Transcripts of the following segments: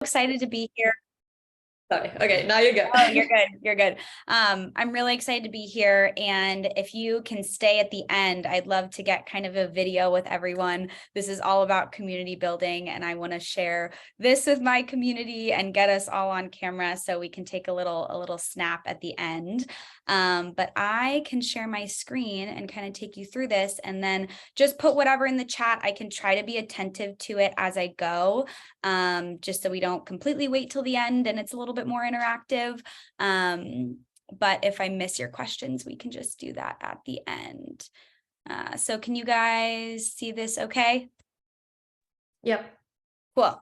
Excited to be here. Sorry. Okay, now you're good. Oh, you're good. You're good. I'm really excited to be here. And if you can stay at the end, I'd love to get kind of a video with everyone. This is all about community building, and I want to share this with my community and get us all on camera so we can take a little snap at the end. But I can share my screen and kind of take you through this, and then just put whatever in the chat. I can try to be attentive to it as I go, just so we don't completely wait till the end and it's a little bit more interactive. But if I miss your questions, we can just do that at the end. So can you guys see this okay? Yep. Cool.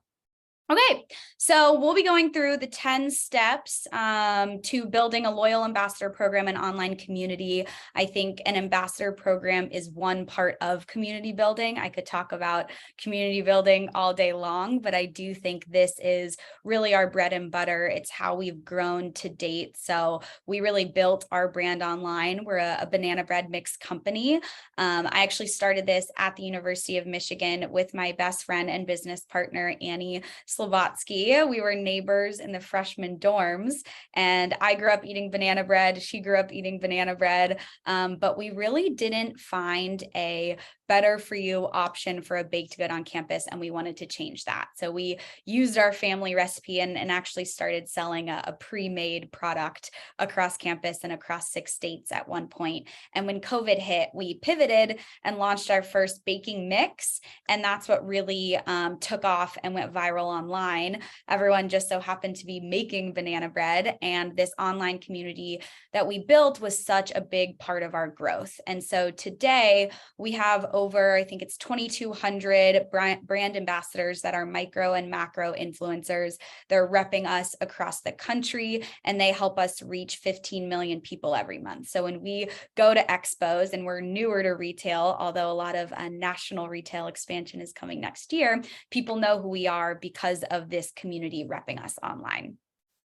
Okay, so we'll be going through the 10 steps to building a loyal ambassador program and online community. I think an ambassador program is one part of community building. I could talk about community building all day long, but I do think this is really our bread and butter. It's how we've grown to date. So we really built our brand online. We're a banana bread mix company. I actually started this at the University of Michigan with my best friend and business partner, Annie 𝗧𝗵𝐵𝐵𝐻𝐿𝐵𝐻𝐵. We were neighbors in the freshman dorms, and I grew up eating banana bread. She grew up eating banana bread, but we really didn't find a better for you option for a baked good on campus, and we wanted to change that. So we used our family recipe and actually started selling a pre-made product across campus and across 6 states at one point. And when COVID hit, we pivoted and launched our first baking mix, and that's what really took off and went viral online. Everyone just so happened to be making banana bread, and this online community that we built was such a big part of our growth. And so today we have over, I think it's 2,200 brand ambassadors that are micro and macro influencers. They're repping us across the country, and they help us reach 15 million people every month. So when we go to expos, and we're newer to retail, although a lot of national retail expansion is coming next year, people know who we are because of this community repping us online.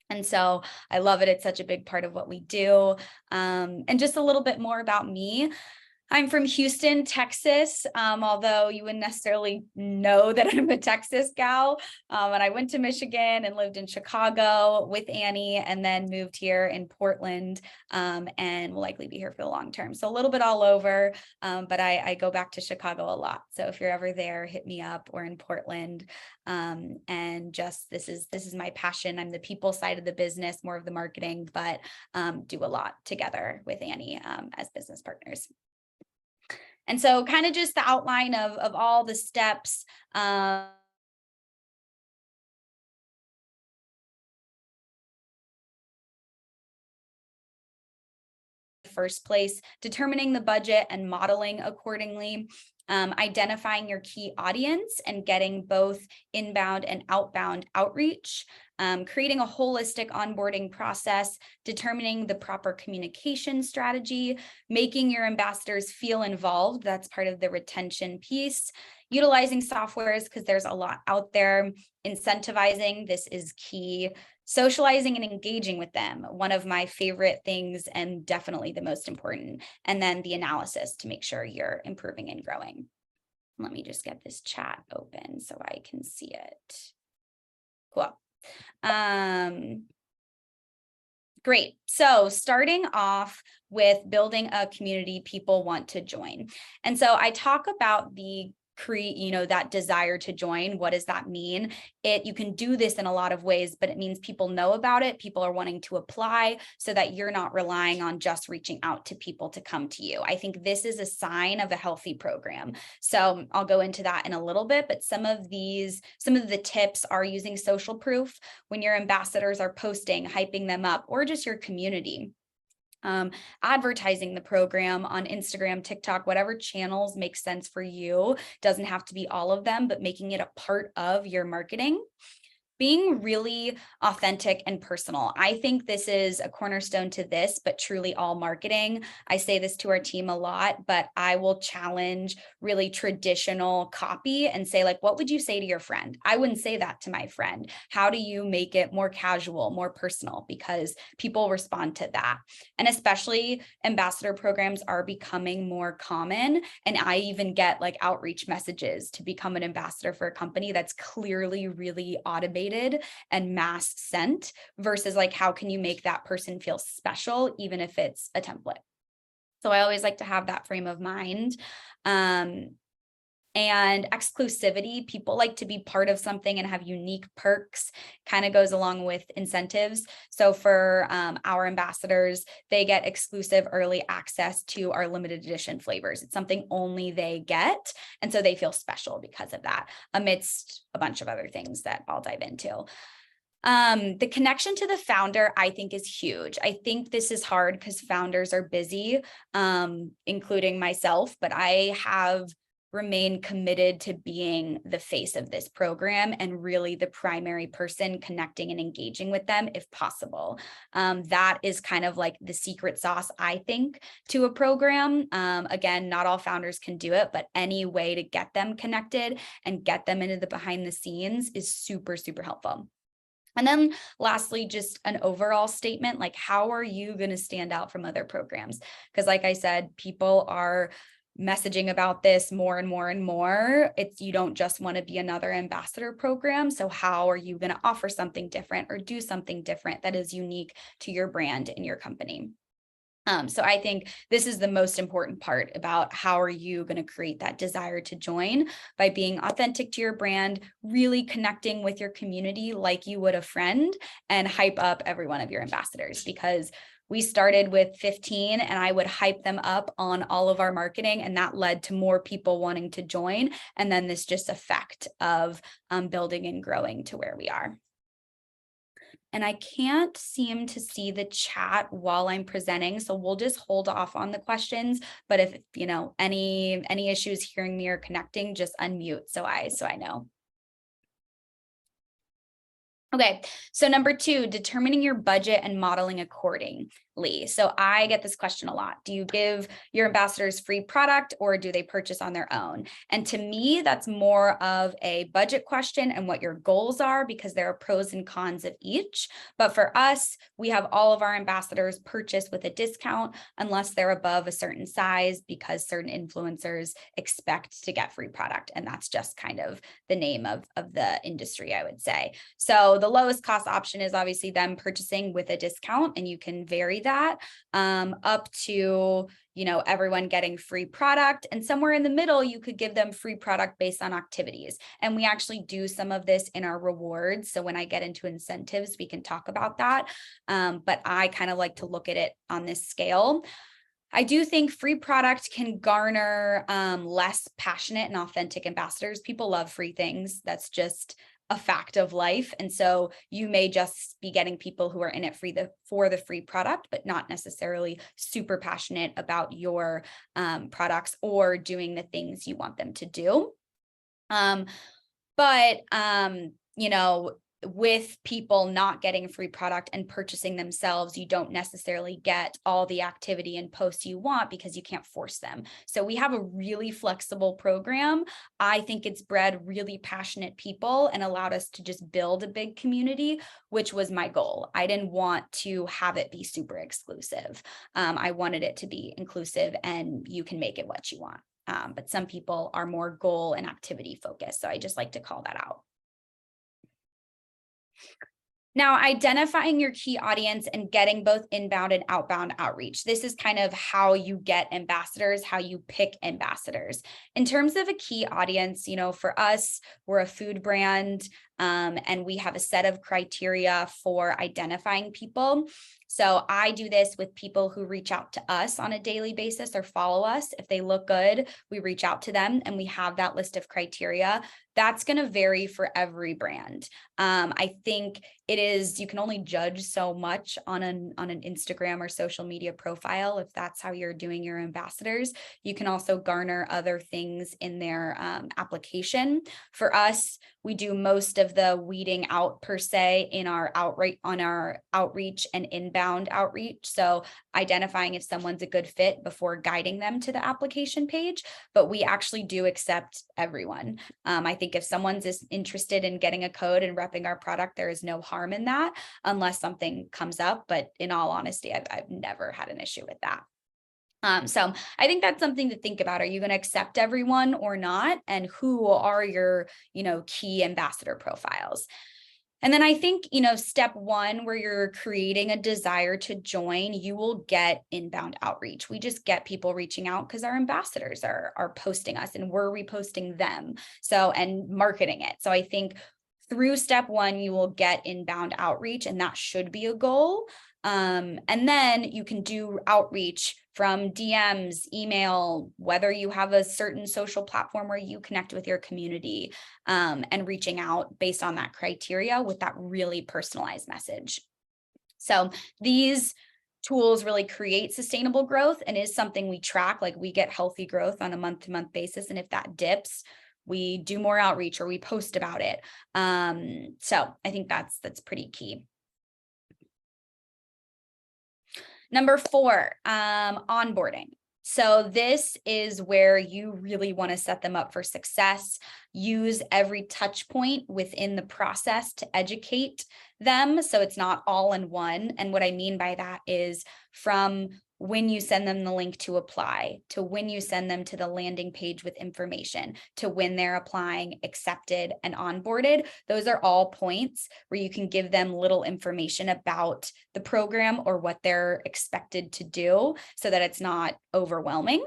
And so I love it. It's such a big part of what we do. And just a little bit more about me. I'm from Houston, Texas, although you wouldn't necessarily know that I'm a Texas gal. And I went to Michigan and lived in Chicago with Annie, and then moved here in Portland, and will likely be here for the long term. So a little bit all over, but I go back to Chicago a lot. So if you're ever there, hit me up, or in Portland. And just this is my passion. I'm the people side of the business, more of the marketing, but do a lot together with Annie as business partners. And so kind of just the outline of all the steps. First place, determining the budget and modeling accordingly, identifying your key audience and getting both inbound and outbound outreach, creating a holistic onboarding process, determining the proper communication strategy, making your ambassadors feel involved. That's part of the retention piece. Utilizing softwares, because there's a lot out there. Incentivizing, this is key. Socializing and engaging with them, one of my favorite things and definitely the most important. And then the analysis to make sure you're improving and growing. Let me just get this chat open so I can see it. Cool. Great. So starting off with building a community people want to join. And so I talk about the that desire to join. What does that mean? You can do this in a lot of ways, but it means people know about it. People are wanting to apply so that you're not relying on just reaching out to people to come to you. I think this is a sign of a healthy program. So I'll go into that in a little bit, but some of the tips are using social proof when your ambassadors are posting, hyping them up, or just your community. Advertising the program on Instagram, TikTok, whatever channels make sense for you. Doesn't have to be all of them, but making it a part of your marketing. Being really authentic and personal. I think this is a cornerstone to this, but truly all marketing. I say this to our team a lot, but I will challenge really traditional copy and say, like, what would you say to your friend? I wouldn't say that to my friend. How do you make it more casual, more personal? Because people respond to that. And especially ambassador programs are becoming more common. And I even get like outreach messages to become an ambassador for a company that's clearly really automated curated and mass sent versus like, how can you make that person feel special, even if it's a template? So I always like to have that frame of mind. And exclusivity, people like to be part of something and have unique perks, kind of goes along with incentives. So for our ambassadors, they get exclusive early access to our limited edition flavors. It's something only they get. And so they feel special because of that, amidst a bunch of other things that I'll dive into. The connection to the founder, I think, is huge. I think this is hard because founders are busy, including myself, but I have remain committed to being the face of this program and really the primary person connecting and engaging with them if possible. That is kind of like the secret sauce, I think, to a program. Again, not all founders can do it, but any way to get them connected and get them into the behind the scenes is super, super helpful. And then lastly, just an overall statement, like, how are you going to stand out from other programs? Because like I said, people are messaging about this more and more and more. You don't just want to be another ambassador program. So how are you going to offer something different or do something different that is unique to your brand and your company? So I think this is the most important part about how are you going to create that desire to join by being authentic to your brand, really connecting with your community like you would a friend, and hype up every one of your ambassadors, because we started with 15 and I would hype them up on all of our marketing, and that led to more people wanting to join. And then this just effect of building and growing to where we are. And I can't seem to see the chat while I'm presenting, so we'll just hold off on the questions. But if any issues hearing me or connecting, just unmute so I know. Okay, so number 2, determining your budget and modeling accordingly. So I get this question a lot. Do you give your ambassadors free product or do they purchase on their own? And to me, that's more of a budget question and what your goals are, because there are pros and cons of each. But for us, we have all of our ambassadors purchase with a discount unless they're above a certain size, because certain influencers expect to get free product. And that's just kind of the name of the industry, I would say. So the lowest cost option is obviously them purchasing with a discount, and you can vary that up to everyone getting free product, and somewhere in the middle you could give them free product based on activities. And we actually do some of this in our rewards, so when I get into incentives we can talk about that, but I kind of like to look at it on this scale. I do think free product can garner less passionate and authentic ambassadors. People love free things. That's just a fact of life. And so you may just be getting people who are in it for the free product, but not necessarily super passionate about your products or doing the things you want them to do. With people not getting free product and purchasing themselves, you don't necessarily get all the activity and posts you want because you can't force them. So we have a really flexible program. I think it's bred really passionate people and allowed us to just build a big community, which was my goal. I didn't want to have it be super exclusive. I wanted it to be inclusive and you can make it what you want. But some people are more goal and activity focused. So I just like to call that out. Now, identifying your key audience and getting both inbound and outbound outreach. This is kind of how you get ambassadors, how you pick ambassadors. In terms of a key audience, for us, we're a food brand, and we have a set of criteria for identifying people. So I do this with people who reach out to us on a daily basis or follow us. If they look good, we reach out to them and we have that list of criteria. That's going to vary for every brand. I think you can only judge so much on an Instagram or social media profile if that's how you're doing your ambassadors. You can also garner other things in their application. For us, we do most of the weeding out per se in our outreach and inbound outreach. So identifying if someone's a good fit before guiding them to the application page, but we actually do accept everyone. I think if someone's interested in getting a code and repping our product, there is no harm in that unless something comes up. But in all honesty, I've never had an issue with that. So I think that's something to think about. Are you going to accept everyone or not? And who are your, key ambassador profiles? And then I think, step one, where you're creating a desire to join, you will get inbound outreach. We just get people reaching out because our ambassadors are posting us and we're reposting them. So, and marketing it. So I think through step one, you will get inbound outreach, and that should be a goal. And then you can do outreach from DMs, email, whether you have a certain social platform where you connect with your community, and reaching out based on that criteria with that really personalized message. So these tools really create sustainable growth and is something we track. Like, we get healthy growth on a month-to-month basis. And if that dips, we do more outreach or we post about it. So I think that's pretty key. Number 4, onboarding. So this is where you really want to set them up for success. Use every touch point within the process to educate them, so it's not all in one. And what I mean by that is from when you send them the link to apply, to when you send them to the landing page with information, to when they're applying, accepted, and onboarded. Those are all points where you can give them little information about the program or what they're expected to do so that it's not overwhelming.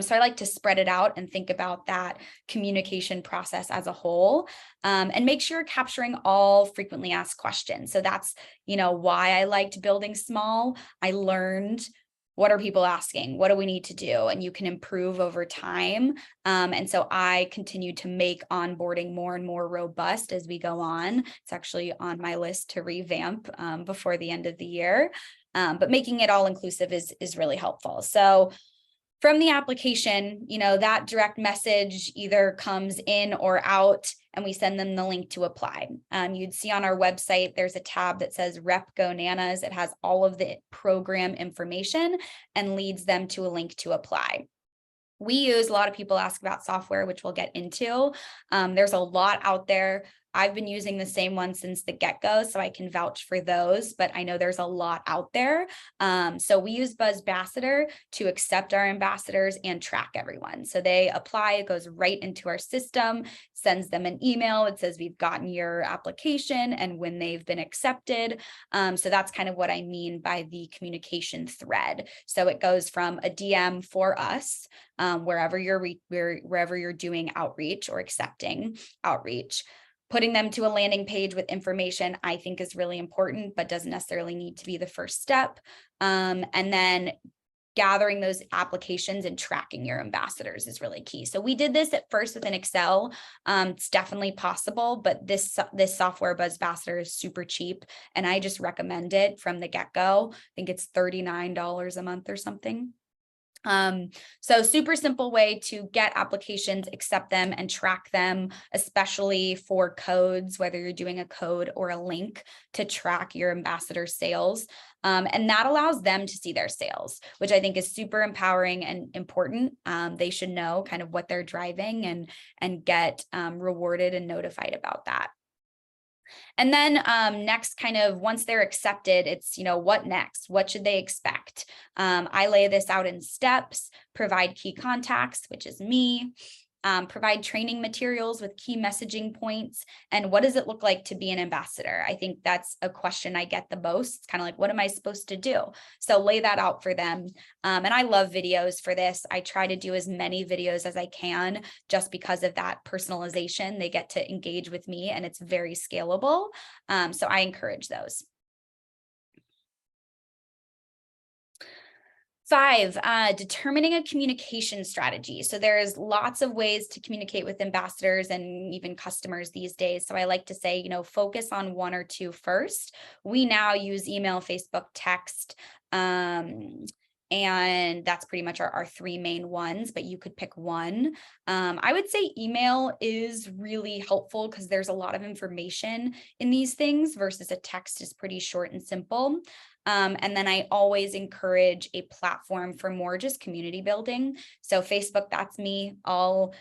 So I like to spread it out and think about that communication process as a whole, and make sure you're capturing all frequently asked questions. So that's, why I liked building small. I learned, what are people asking? What do we need to do? And you can improve over time. And so I continue to make onboarding more and more robust as we go on. It's actually on my list to revamp before the end of the year. But making it all inclusive is really helpful. So from the application, that direct message either comes in or out, and we send them the link to apply. You'd see on our website, there's a tab that says Rep Go Nanas. It has all of the program information and leads them to a link to apply. A lot of people ask about software, which we'll get into. There's a lot out there. I've been using the same one since the get-go, so I can vouch for those, but I know there's a lot out there. So we use Buzzbassador to accept our ambassadors and track everyone. So they apply, it goes right into our system, sends them an email. It says we've gotten your application and when they've been accepted. So that's kind of what I mean by the communication thread. So it goes from a DM for us, wherever you're doing outreach or accepting outreach. Putting them to a landing page with information, I think, is really important, but doesn't necessarily need to be the first step. And then gathering those applications and tracking your ambassadors is really key. So we did this at first within Excel. It's definitely possible, but this software, Buzzbassador, is super cheap, and I just recommend it from the get-go. I think it's $39 a month or something. So super simple way to get applications, accept them, and track them, especially for codes, whether you're doing a code or a link to track your ambassador sales. And that allows them to see their sales, which I think is super empowering and important. They should know kind of what they're driving and get rewarded and notified about that. And then next, kind of once they're accepted, it's, what next? What should they expect? I lay this out in steps: provide key contacts, which is me, provide training materials with key messaging points, and what does it look like to be an ambassador? I think that's a question I get the most. It's kind of like, what am I supposed to do? So lay that out for them. And I love videos for this. I try to do as many videos as I can just because of that personalization. They get to engage with me and it's very scalable. So I encourage those. 5, determining a communication strategy. So there's lots of ways to communicate with ambassadors and even customers these days. So I like to say, focus on 1 or 2 first. We now use email, Facebook, text, and that's pretty much our 3 main ones, but you could pick one. I would say email is really helpful because there's a lot of information in these things versus a text is pretty short and simple. And then I always encourage a platform for more just community building. So Facebook, that's me. I'll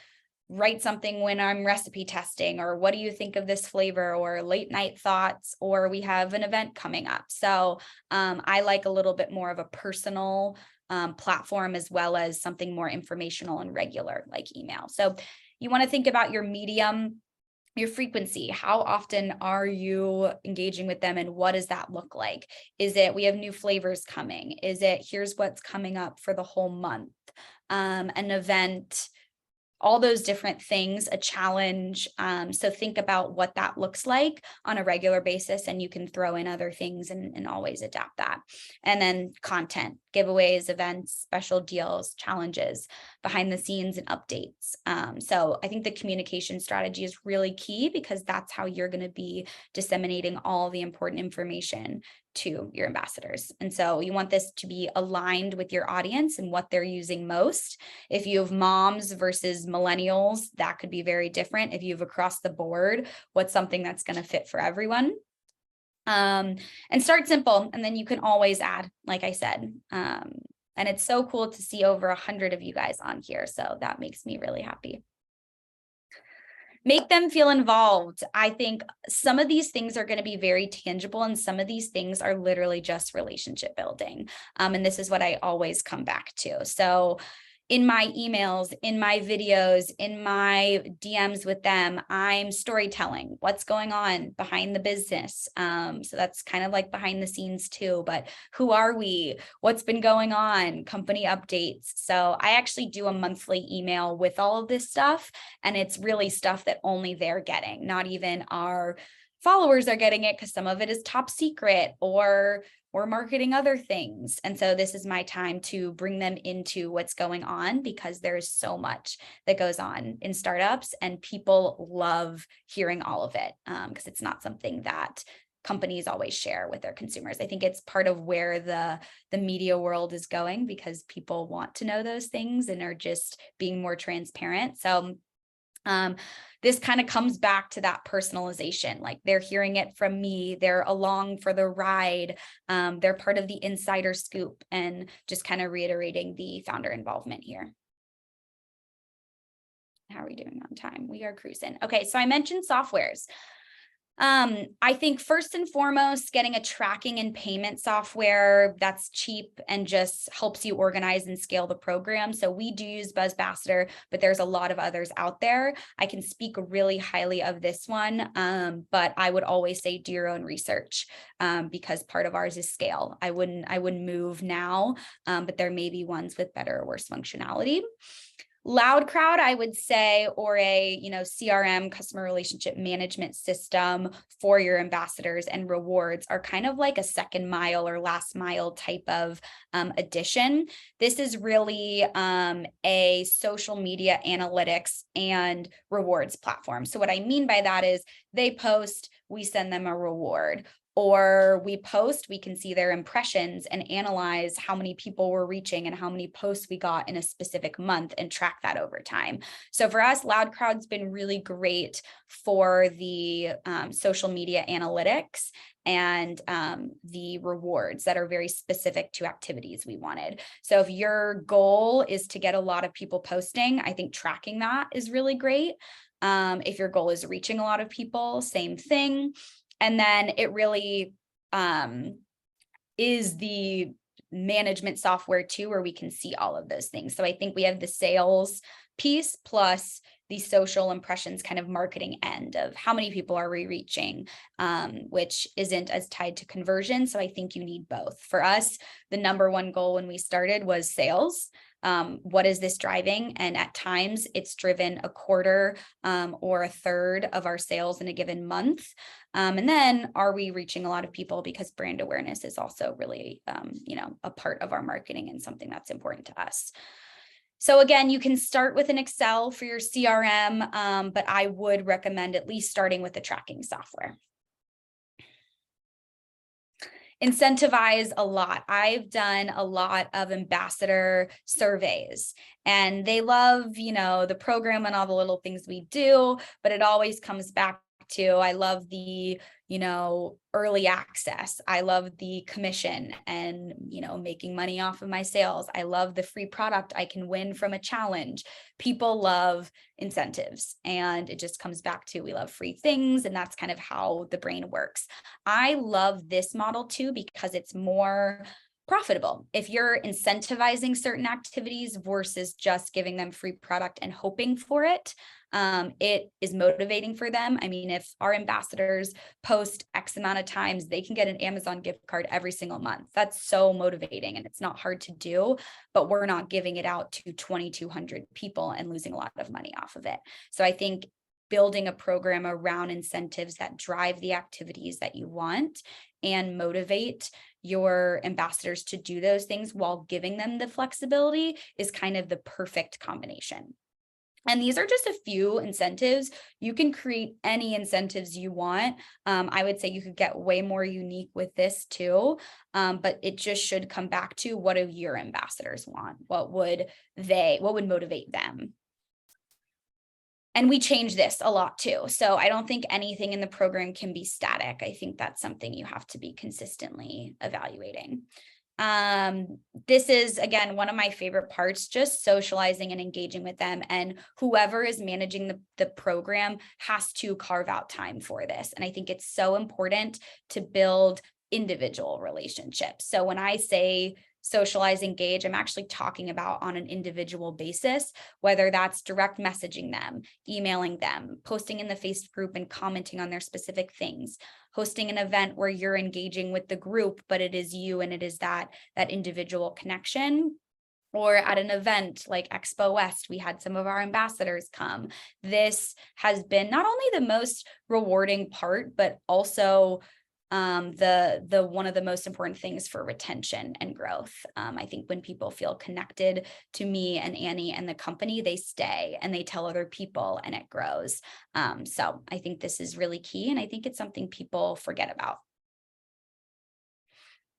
write something when I'm recipe testing, or what do you think of this flavor, or late night thoughts, or we have an event coming up. So I like a little bit more of a personal platform, as well as something more informational and regular like email. So you want to think about your medium. Your frequency, how often are you engaging with them and what does that look like? Is it, we have new flavors coming? Is it, here's what's coming up for the whole month? An event, all those different things, a challenge. So think about what that looks like on a regular basis, and you can throw in other things and always adapt that. And then content, giveaways, events, special deals, challenges, behind the scenes and updates. So I think the communication strategy is really key because that's how you're going to be disseminating all the important information to your ambassadors. And so you want this to be aligned with your audience and what they're using most. If you have moms versus millennials, that could be very different. If you have across the board, what's something that's going to fit for everyone? And start simple, and then you can always add, like I said. And it's so cool to see over 100 of you guys on here. So that makes me really happy. Make them feel involved. I think some of these things are going to be very tangible, and some of these things are literally just relationship building. And this is what I always come back to. So in my emails, in my videos, in my DMs with them, I'm storytelling what's going on behind the business. So that's kind of like behind the scenes too, but who are we? What's been going on? Company updates. So I actually do a monthly email with all of this stuff, and it's really stuff that only they're getting, not even our followers are getting it, because some of it is top secret or we're marketing other things. And so this is my time to bring them into what's going on, because there's so much that goes on in startups and people love hearing all of it, because it's not something that companies always share with their consumers. I think it's part of where the media world is going, because people want to know those things and are just being more transparent. So this kind of comes back to that personalization, like they're hearing it from me, they're along for the ride, they're part of the insider scoop, and just kind of reiterating the founder involvement here. How are we doing on time? We are cruising. Okay, so I mentioned softwares. I think first and foremost, getting a tracking and payment software that's cheap and just helps you organize and scale the program. So we do use Buzzbassador, but there's a lot of others out there. I can speak really highly of this one, but I would always say do your own research, because part of ours is scale. I wouldn't move now, but there may be ones with better or worse functionality. LoudCrowd, I would say, or a CRM, customer relationship management system for your ambassadors and rewards, are kind of like a second mile or last mile type of addition. This is really a social media analytics and rewards platform. So what I mean by that is they post, we send them a reward. Or we post, we can see their impressions and analyze how many people we're reaching and how many posts we got in a specific month and track that over time. So for us, LoudCrowd's been really great for the social media analytics and the rewards that are very specific to activities we wanted. So if your goal is to get a lot of people posting, I think tracking that is really great. If your goal is reaching a lot of people, same thing. And then it really is the management software too, where we can see all of those things. So I think we have the sales piece plus the social impressions kind of marketing end of how many people are we reaching, which isn't as tied to conversion. So I think you need both. For us, the number one goal when we started was sales. What is this driving? And at times it's driven a quarter or a third of our sales in a given month. And then are we reaching a lot of people, because brand awareness is also really, a part of our marketing and something that's important to us. So again, you can start with an Excel for your CRM, but I would recommend at least starting with the tracking software. Incentivize a lot. I've done a lot of ambassador surveys, and they love, the program and all the little things we do, but it always comes back to, I love the, early access. I love the commission and, making money off of my sales. I love the free product I can win from a challenge. People love incentives, and it just comes back to, we love free things. And that's kind of how the brain works. I love this model too, because it's more profitable. If you're incentivizing certain activities versus just giving them free product and hoping for it, it is motivating for them. I mean, if our ambassadors post X amount of times, they can get an Amazon gift card every single month. That's so motivating, and it's not hard to do, but we're not giving it out to 2,200 people and losing a lot of money off of it. So I think building a program around incentives that drive the activities that you want and motivate your ambassadors to do those things while giving them the flexibility is kind of the perfect combination. And these are just a few incentives. You can create any incentives you want. I would say you could get way more unique with this too, but it just should come back to, what do your ambassadors want? What would motivate them? And we change this a lot too. So I don't think anything in the program can be static. I think that's something you have to be consistently evaluating. This is, again, one of my favorite parts, just socializing and engaging with them. And whoever is managing the program has to carve out time for this. And I think it's so important to build individual relationships. So when I say socialize, engage, I'm actually talking about on an individual basis, whether that's direct messaging them, emailing them, posting in the Facebook group and commenting on their specific things, hosting an event where you're engaging with the group, but it is you and it is that individual connection. Or at an event like Expo West, we had some of our ambassadors come. This has been not only the most rewarding part, but also the one of the most important things for retention and growth. I think when people feel connected to me and Annie and the company, they stay and they tell other people and it grows. So I think this is really key, and I think it's something people forget about.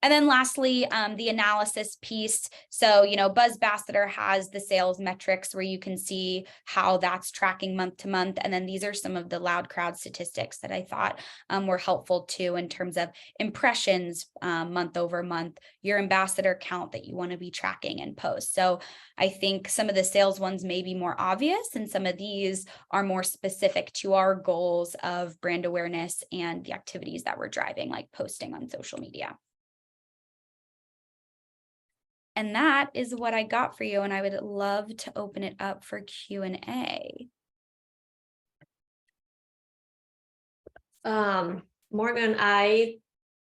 And then lastly, the analysis piece. So, BuzzBassador has the sales metrics where you can see how that's tracking month to month. And then these are some of the loud crowd statistics that I thought were helpful too, in terms of impressions month over month, your ambassador count that you want to be tracking and post. So I think some of the sales ones may be more obvious, and some of these are more specific to our goals of brand awareness and the activities that we're driving, like posting on social media. And that is what I got for you, and I would love to open it up for Q&A. Morgan,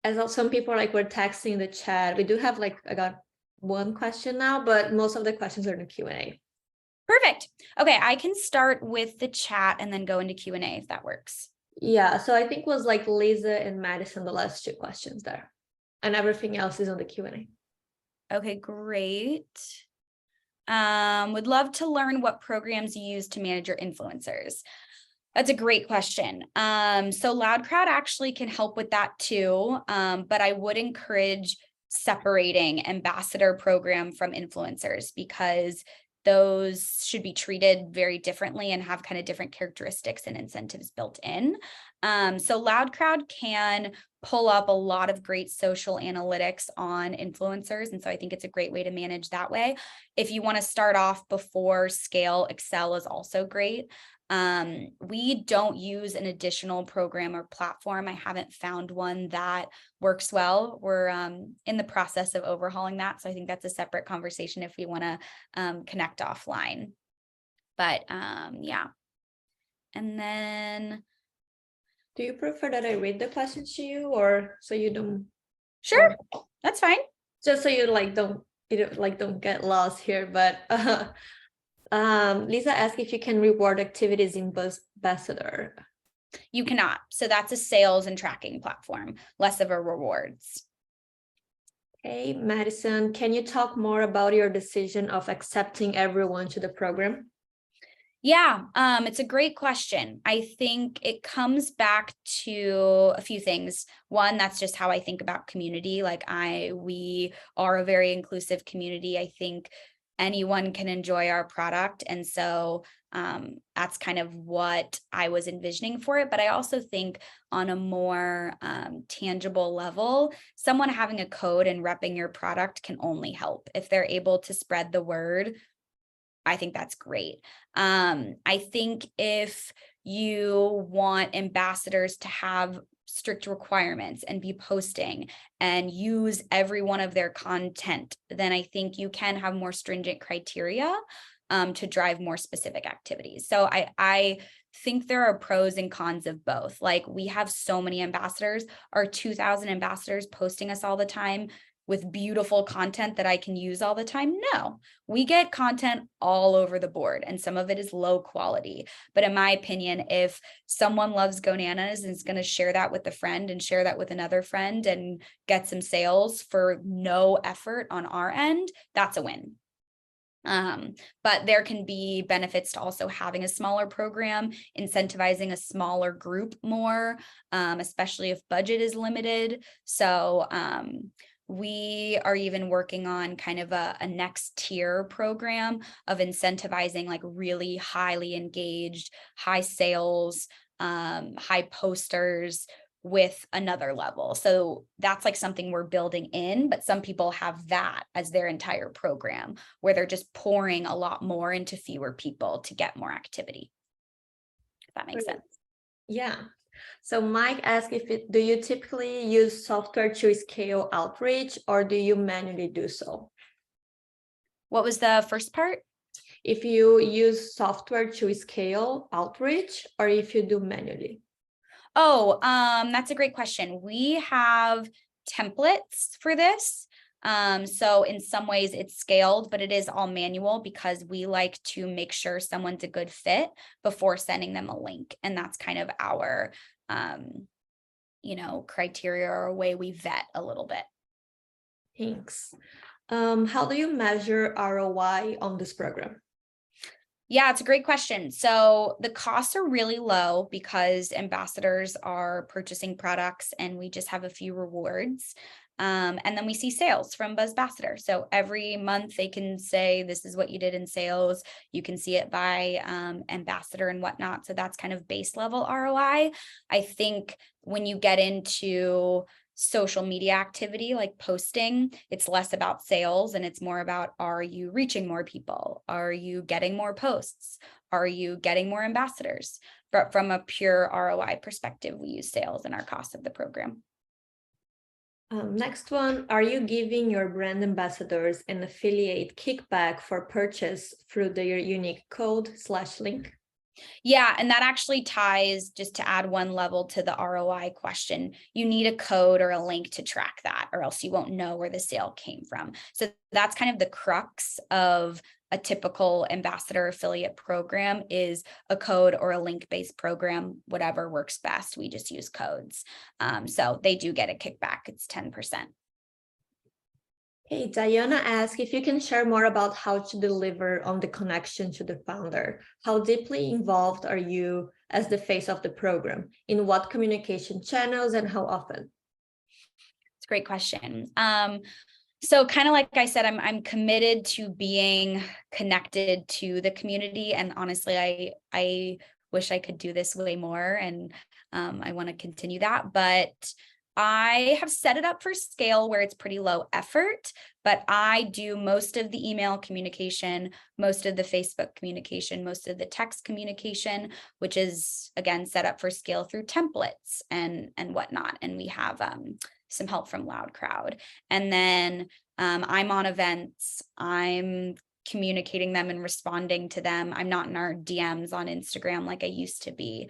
as some people were texting the chat, we do have I got one question now, but most of the questions are in the Q&A. Perfect. Okay, I can start with the chat and then go into Q&A if that works. Yeah, so I think it was Lizz and Madison, the last two questions there, and everything else is on the Q&A. Okay, great. Would love to learn what programs you use to manage your influencers. That's a great question. So LoudCrowd actually can help with that too, but I would encourage separating ambassador program from influencers, because those should be treated very differently and have kind of different characteristics and incentives built in. So LoudCrowd can pull up a lot of great social analytics on influencers. And so I think it's a great way to manage that way. If you want to start off before scale, Excel is also great. We don't use an additional program or platform. I haven't found one that works well. We're in the process of overhauling that. So I think that's a separate conversation if we want to connect offline. But yeah. And then, do you prefer that I read the questions to you, or so you don't? Sure, that's fine. Just so you don't get lost here. But Lisa asked if you can reward activities in BuzzBassador. You cannot. So that's a sales and tracking platform, less of a rewards. Okay, Madison, can you talk more about your decision of accepting everyone to the program? Yeah, it's a great question. I think it comes back to a few things. One, that's just how I think about community. We are a very inclusive community. I think anyone can enjoy our product. And so that's kind of what I was envisioning for it. But I also think on a more tangible level, someone having a code and repping your product can only help. If they're able to spread the word, I think that's great. I think if you want ambassadors to have strict requirements and be posting and use every one of their content, then I think you can have more stringent criteria. to drive more specific activities. So I think there are pros and cons of both. Like, we have so many ambassadors, our 2,000 ambassadors posting us all the time with beautiful content that I can use all the time. No, we get content all over the board, and some of it is low quality. But in my opinion, if someone loves GoNanas and is going to share that with a friend and share that with another friend and get some sales for no effort on our end, that's a win. But there can be benefits to also having a smaller program, incentivizing a smaller group more, especially if budget is limited. So we are even working on kind of a next tier program of incentivizing like really highly engaged, high sales, high posters with another level. So that's like something we're building in, but some people have that as their entire program where they're just pouring a lot more into fewer people to get more activity. If that makes sense. Yeah. So Mike asked do you typically use software to scale outreach, or do you manually do so? What was the first part? If you use software to scale outreach, or if you do manually? Oh, that's a great question. We have templates for this. So in some ways it's scaled, but it is all manual because we like to make sure someone's a good fit before sending them a link. And that's kind of our, criteria or way we vet a little bit. Thanks. How do you measure ROI on this program? Yeah, it's a great question. So the costs are really low because ambassadors are purchasing products and we just have a few rewards. And then we see sales from BuzzBassador. So every month they can say, this is what you did in sales. You can see it by ambassador and whatnot. So that's kind of base level ROI. I think when you get into social media activity like posting, it's less about sales and it's more about, are you reaching more people? Are you getting more posts? Are you getting more ambassadors? But from a pure ROI perspective, we use sales in our cost of the program. Next one, are you giving your brand ambassadors an affiliate kickback for purchase through their unique code/link? Yeah, and that actually ties, just to add one level to the ROI question, you need a code or a link to track that, or else you won't know where the sale came from. So that's kind of the crux of a typical ambassador affiliate program, is a code or a link-based program, whatever works best. We just use codes. So they do get a kickback. It's 10%. Hey, Diana asked if you can share more about how to deliver on the connection to the founder. How deeply involved are you as the face of the program? In what communication channels and how often? It's a great question. So kind of like I said, I'm committed to being connected to the community. And honestly, I wish I could do this way more. And I want to continue that. But I have set it up for scale where it's pretty low effort, but I do most of the email communication, most of the Facebook communication, most of the text communication, which is, again, set up for scale through templates and whatnot. And we have some help from Loud Crowd. And then I'm on events. I'm communicating them and responding to them. I'm not in our DMs on Instagram like I used to be.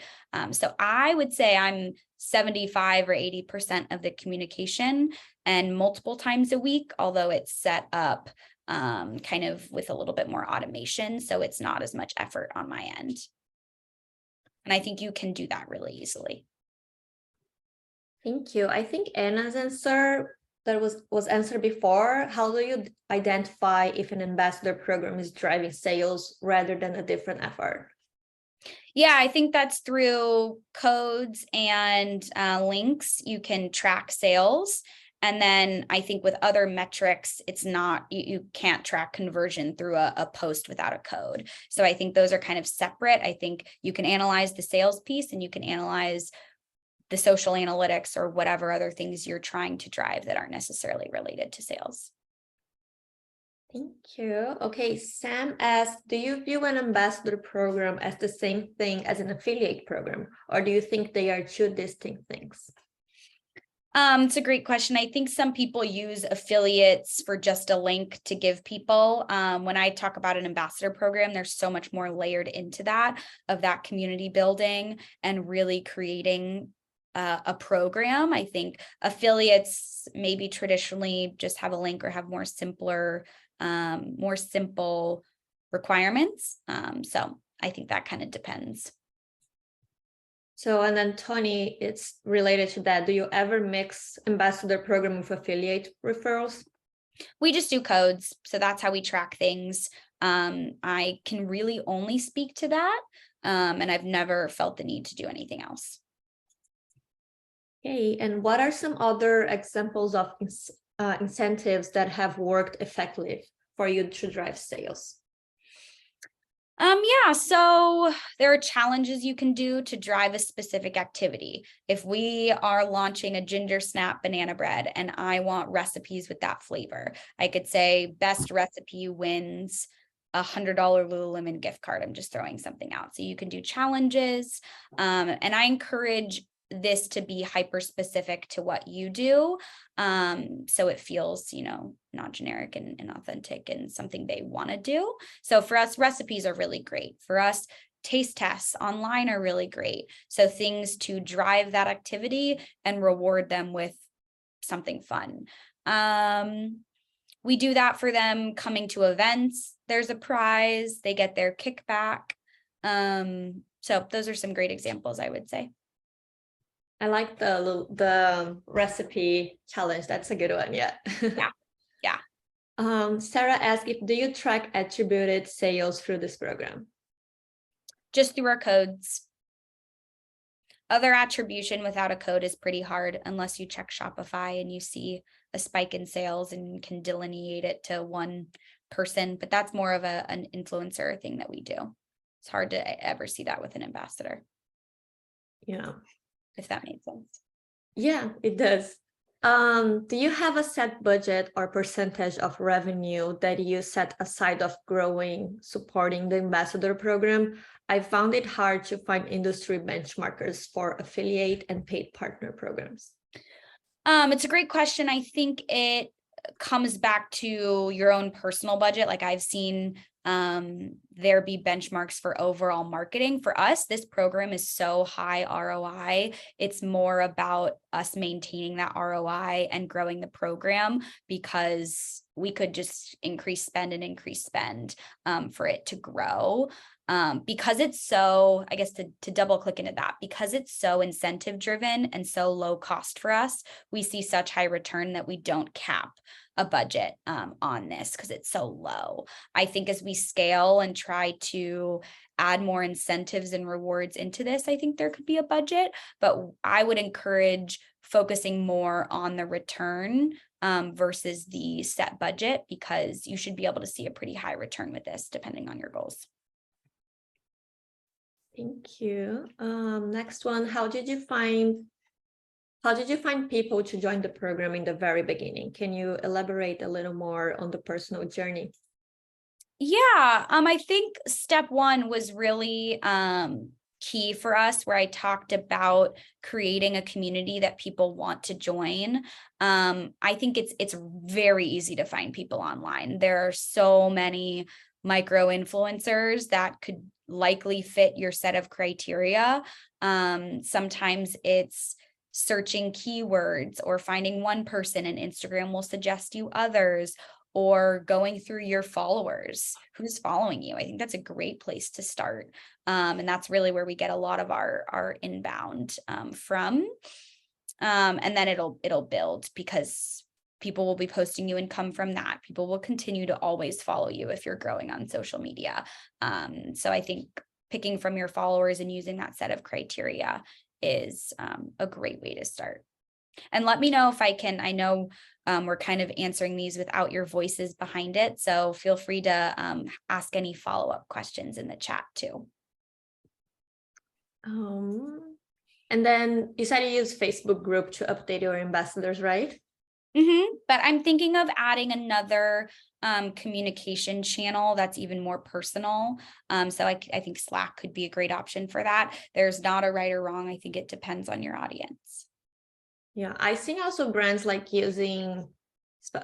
So I would say I'm 75 or 80% of the communication, and multiple times a week, although it's set up kind of with a little bit more automation. So it's not as much effort on my end. And I think you can do that really easily. Thank you. I think Anna's answer that was answered before. How do you identify if an ambassador program is driving sales rather than a different effort? Yeah, I think that's through codes and links. You can track sales. And then I think with other metrics, it's not, you can't track conversion through a post without a code. So I think those are kind of separate. I think you can analyze the sales piece and you can analyze the social analytics or whatever other things you're trying to drive that aren't necessarily related to sales. Thank you. Okay, Sam asked, do you view an ambassador program as the same thing as an affiliate program, or do you think they are two distinct things? It's a great question. I think some people use affiliates for just a link to give people. When I talk about an ambassador program, there's so much more layered into that, of that community building and really creating a program. I think affiliates maybe traditionally just have a link or have more simple requirements. So I think that kind of depends. So, and then Tony, it's related to that. Do you ever mix ambassador program with affiliate referrals? We just do codes. So that's how we track things. I can really only speak to that. And I've never felt the need to do anything else. Okay, and what are some other examples of incentives that have worked effectively for you to drive sales? Yeah, so there are challenges you can do to drive a specific activity. If we are launching a ginger snap banana bread and I want recipes with that flavor, I could say best recipe wins $100 Lululemon gift card. I'm just throwing something out. So you can do challenges. And I encourage this to be hyper specific to what you do. So it feels, not generic and authentic and something they want to do. So for us, recipes are really great. For us, taste tests online are really great. So things to drive that activity and reward them with something fun. We do that for them coming to events. There's a prize, they get their kickback. So those are some great examples, I would say. I like the recipe challenge. That's a good one. Yeah. Yeah. Sarah asked, do you track attributed sales through this program? Just through our codes. Other attribution without a code is pretty hard unless you check Shopify and you see a spike in sales and can delineate it to one person. But that's more of an influencer thing that we do. It's hard to ever see that with an ambassador. Yeah. If that makes sense. Yeah, it does. Do you have a set budget or percentage of revenue that you set aside of supporting the ambassador program? I found it hard to find industry benchmarkers for affiliate and paid partner programs. It's a great question. I think it comes back to your own personal budget. Like I've seen there be benchmarks for overall marketing. For us, this program is so high ROI. It's more about us maintaining that ROI and growing the program, because we could just increase spend for it to grow. Because it's so, I guess to double click into that, because it's so incentive driven and so low cost for us, we see such high return that we don't cap a budget on this because it's so low. I think as we scale and try to add more incentives and rewards into this, I think there could be a budget, but I would encourage focusing more on the return versus the set budget, because you should be able to see a pretty high return with this depending on your goals. Thank you. Next one, how did you find people to join the program in the very beginning? Can you elaborate a little more on the personal journey? Yeah, I think step one was really key for us, where I talked about creating a community that people want to join. I think it's very easy to find people online. There are so many micro influencers that could likely fit your set of criteria. Sometimes it's searching keywords or finding one person, and Instagram will suggest you others, or going through your followers, who's following you. I think that's a great place to start. And that's really where we get a lot of our inbound from. And then it'll build, because people will be posting you and come from that. People will continue to always follow you if you're growing on social media. So I think picking from your followers and using that set of criteria is a great way to start. And let me know if I can. I know we're kind of answering these without your voices behind it, so feel free to ask any follow-up questions in the chat too. And then you said you use Facebook group to update your ambassadors, right? But I'm thinking of adding another communication channel that's even more personal. So I think Slack could be a great option for that. There's not a right or wrong. I think it depends on your audience. Yeah, I think also brands like using,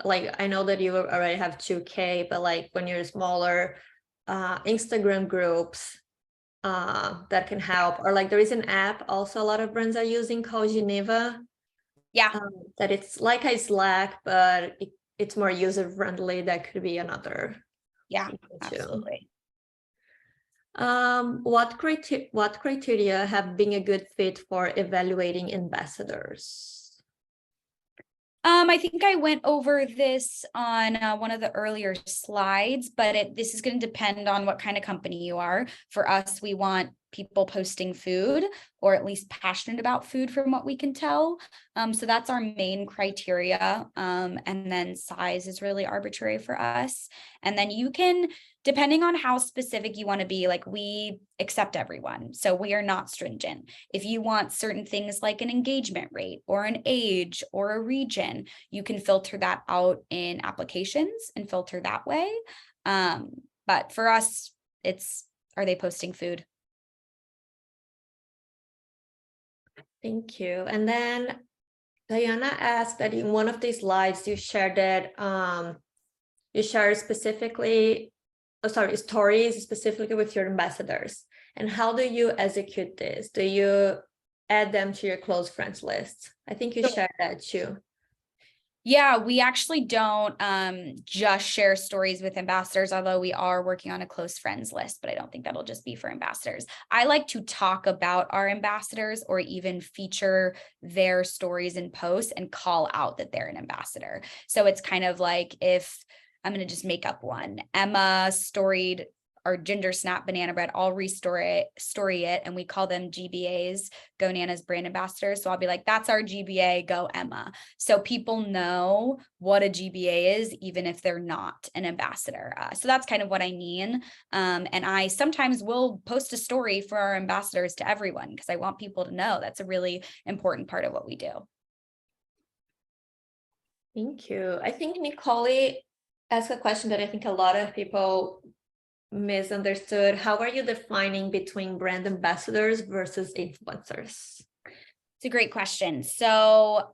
like I know that you already have 2K, but like when you're smaller, Instagram groups that can help. Or like there is an app also a lot of brands are using called 𝗍𝗍𝐻, Yeah, that it's like a Slack, but it's more user friendly. That could be another yeah, thing too. absolutely. What criteria have been a good fit for evaluating ambassadors? I think I went over this on one of the earlier slides, but this is going to depend on what kind of company you are. For us, we want people posting food, or at least passionate about food from what we can tell. So that's our main criteria. And then size is really arbitrary for us. And then you can, depending on how specific you want to be, like we accept everyone. So we are not stringent. If you want certain things like an engagement rate or an age or a region, you can filter that out in applications and filter that way. But for us, are they posting food? Thank you. And then Diana asked that in one of these slides you shared that you share specifically, stories specifically with your ambassadors. And how do you execute this? Do you add them to your close friends list? I think you shared that too. Yeah, we actually don't just share stories with ambassadors, although we are working on a close friends list, but I don't think that'll just be for ambassadors. I like to talk about our ambassadors or even feature their stories and posts and call out that they're an ambassador. So it's kind of like, if I'm going to just make up one, Emma storied our ginger snap banana bread, I'll story it, and we call them GBAs, Go Nana's brand ambassadors. So I'll be like, that's our GBA, go Emma. So people know what a GBA is, even if they're not an ambassador. So that's kind of what I mean. And I sometimes will post a story for our ambassadors to everyone, because I want people to know that's a really important part of what we do. Thank you. I think Nicole asked a question that I think a lot of people misunderstood. How are you defining between brand ambassadors versus influencers? It's a great question. So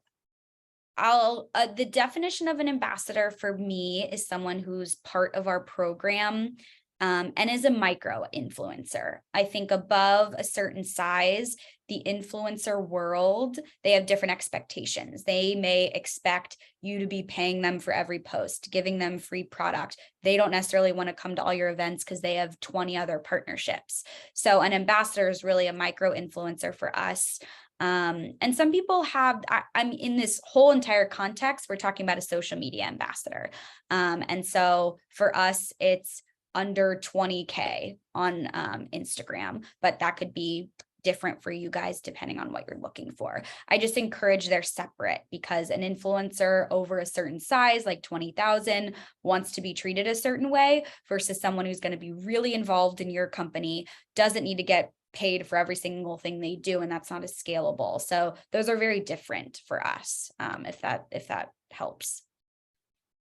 the definition of an ambassador for me is someone who's part of our program and is a micro influencer. I think above a certain size, the influencer world, they have different expectations. They may expect you to be paying them for every post, giving them free product. They don't necessarily want to come to all your events because they have 20 other partnerships. So an ambassador is really a micro influencer for us. And some people have, I'm in this whole entire context, we're talking about a social media ambassador. And so for us, it's under 20K on Instagram, but that could be different for you guys depending on what you're looking for. I just encourage they're separate, because an influencer over a certain size, like 20,000, wants to be treated a certain way versus someone who's going to be really involved in your company, doesn't need to get paid for every single thing they do, and that's not as scalable. So those are very different for us, if that helps.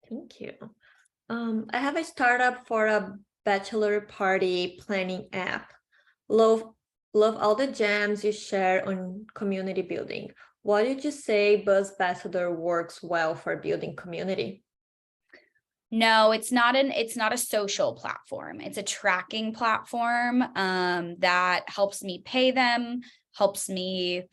Thank you. I have a startup for a bachelor party planning app. Love all the gems you share on community building. Why did you say Buzzbassador works well for building community? No, it's not a social platform. It's a tracking platform that helps me pay them, helps me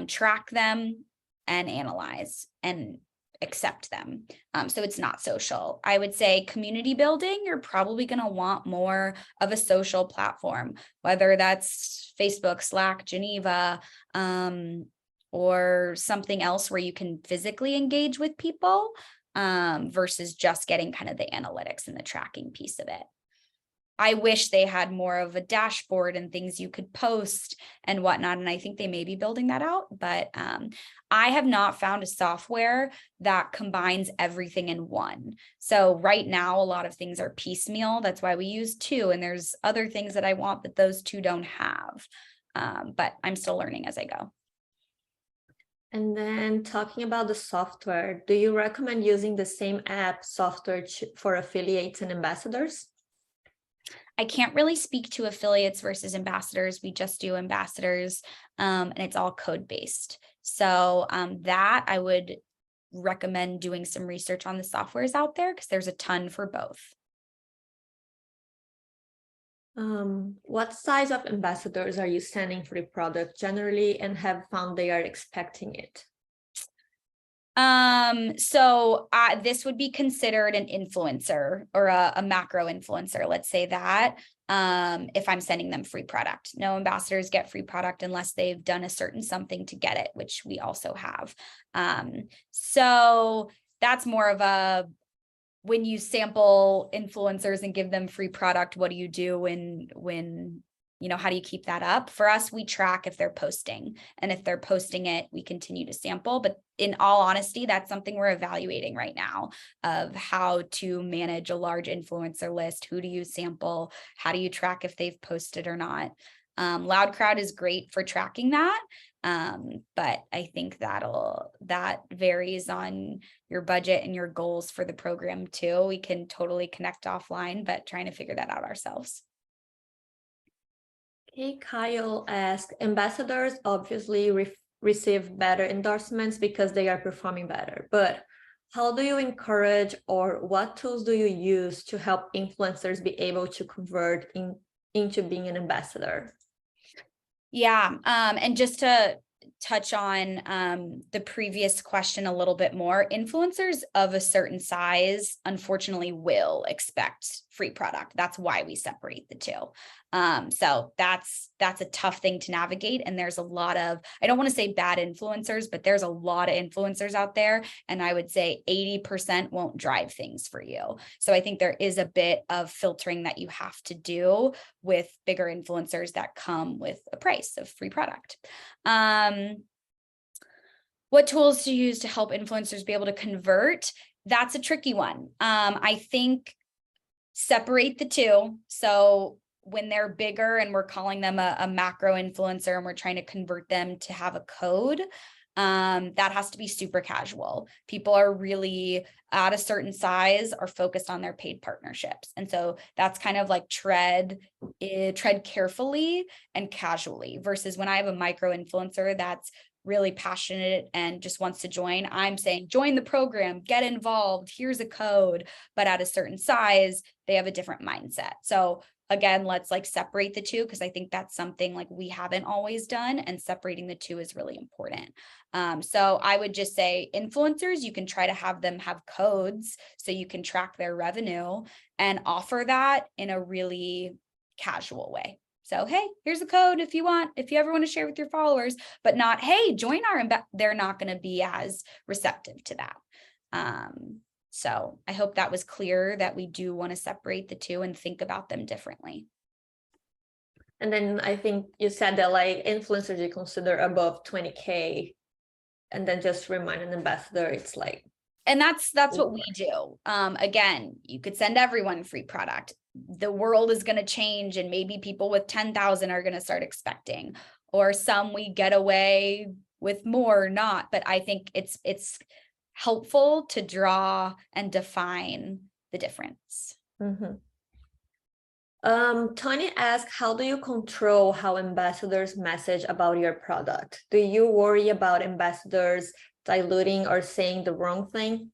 track them and analyze and accept them. So it's not social. I would say community building, you're probably going to want more of a social platform, whether that's Facebook, Slack, Geneva, or something else where you can physically engage with people, versus just getting kind of the analytics and the tracking piece of it. I wish they had more of a dashboard and things you could post and whatnot. And I think they may be building that out, but I have not found a software that combines everything in one. So right now, a lot of things are piecemeal. That's why we use two. And there's other things that I want that those two don't have. But I'm still learning as I go. And then talking about the software, do you recommend using the same app software for affiliates and ambassadors? I can't really speak to affiliates versus ambassadors. We just do ambassadors, and it's all code-based. So that I would recommend doing some research on the softwares out there because there's a ton for both. What size of ambassadors are you sending for the product generally and have found they are expecting it? So this would be considered an influencer or a macro influencer, let's say that, if I'm sending them free product. No ambassadors get free product unless they've done a certain something to get it, which we also have. So that's more of a, when you sample influencers and give them free product, what do you do when how do you keep that up? For us, we track if they're posting, and if they're posting it, we continue to sample. But in all honesty, that's something we're evaluating right now of how to manage a large influencer list. Who do you sample? How do you track if they've posted or not? Loud Crowd is great for tracking that. But I think that varies on your budget and your goals for the program too. We can totally connect offline, but trying to figure that out ourselves. Okay, Kyle asked, ambassadors obviously receive better endorsements because they are performing better, but how do you encourage, or what tools do you use to help influencers be able to convert into being an ambassador? Yeah, and just to touch on the previous question a little bit more, influencers of a certain size, unfortunately, will expect free product. That's why we separate the two. So that's a tough thing to navigate. And there's a lot of, I don't want to say bad influencers, but there's a lot of influencers out there. And I would say 80% won't drive things for you. So I think there is a bit of filtering that you have to do with bigger influencers that come with a price of free product. What tools to use to help influencers be able to convert? That's a tricky one. I think separate the two. So when they're bigger and we're calling them a macro influencer and we're trying to convert them to have a code, that has to be super casual. People are really at a certain size are focused on their paid partnerships. And so that's kind of like tread carefully and casually, versus when I have a micro influencer that's really passionate and just wants to join, I'm saying, join the program, get involved, here's a code. But at a certain size, they have a different mindset. So again, let's like separate the two, because I think that's something like we haven't always done, and separating the two is really important. So I would just say influencers, you can try to have them have codes so you can track their revenue and offer that in a really casual way. So, hey, here's a code if you ever want to share with your followers, but not, hey, join our, they're not going to be as receptive to that. So I hope that was clear that we do want to separate the two and think about them differently. And then I think you said that like influencers you consider above 20K, and then just remind an ambassador, it's like. And that's what we do. Again, you could send everyone free product. The world is going to change, and maybe people with 10,000 are going to start expecting, or some we get away with more or not. But I think it's helpful to draw and define the difference. Mm-hmm. Tony asked, how do you control how ambassadors message about your product? Do you worry about ambassadors diluting or saying the wrong thing?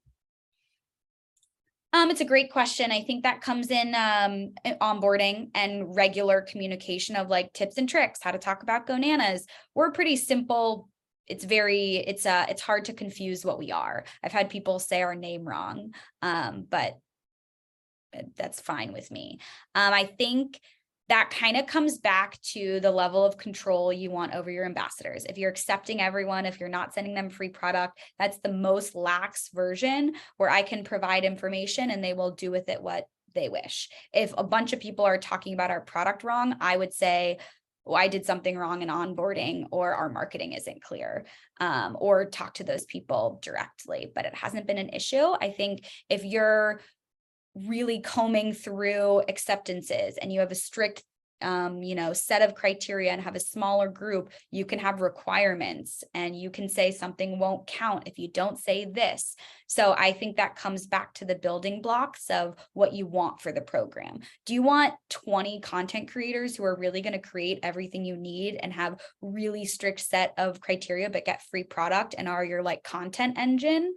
It's a great question. I think that comes in onboarding and regular communication of like tips and tricks, how to talk about GoNanas. We're pretty simple. It's hard to confuse what we are. I've had people say our name wrong, but that's fine with me. I think that kind of comes back to the level of control you want over your ambassadors. If you're accepting everyone, if you're not sending them free product, that's the most lax version, where I can provide information and they will do with it what they wish. If a bunch of people are talking about our product wrong, I would say, well, I did something wrong in onboarding, or our marketing isn't clear, or talk to those people directly. But it hasn't been an issue. I think if you're really combing through acceptances and you have a strict set of criteria and have a smaller group, you can have requirements and you can say something won't count if you don't say this. So I think that comes back to the building blocks of what you want for the program. Do you want 20 content creators who are really going to create everything you need and have really strict set of criteria, but get free product and are your like content engine?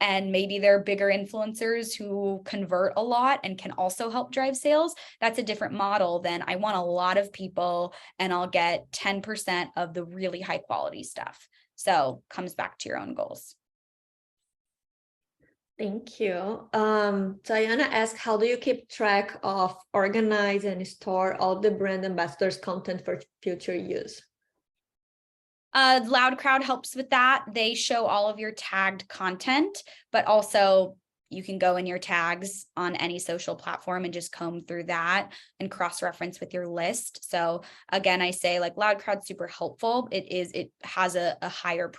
And maybe they're bigger influencers who convert a lot and can also help drive sales. That's a different model than I want a lot of people and I'll get 10% of the really high quality stuff. So comes back to your own goals. Thank you. Diana asked, how do you keep track of, organize, and store all the brand ambassadors' content for future use? LoudCrowd helps with that. They show all of your tagged content, but also you can go in your tags on any social platform and just comb through that and cross-reference with your list. So again, I say like LoudCrowd's super helpful. It has a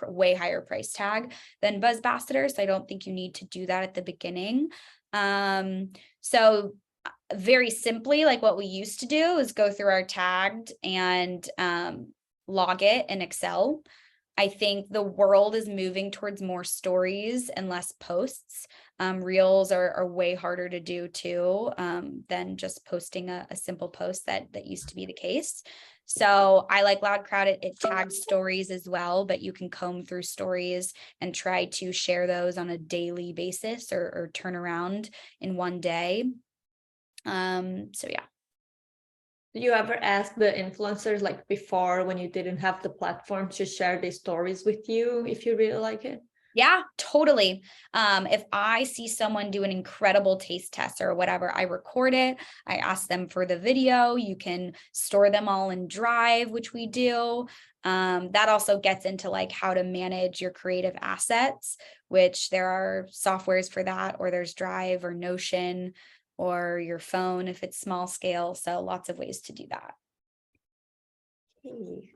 way higher price tag than BuzzBassador. So I don't think you need to do that at the beginning. So very simply, like what we used to do is go through our tagged and log it in Excel. I think the world is moving towards more stories and less posts. Reels are way harder to do too than just posting a simple post that used to be the case. So I like LoudCrowd. It tags stories as well, but you can comb through stories and try to share those on a daily basis or turn around in one day. So yeah. Do you ever ask the influencers, like before when you didn't have the platform, to share these stories with you if you really like it? Yeah, totally. If I see someone do an incredible taste test or whatever, I record it. I ask them for the video. You can store them all in Drive, which we do. That also gets into like how to manage your creative assets, which there are softwares for that, or there's Drive or Notion, or your phone if it's small scale. So lots of ways to do that. Okay.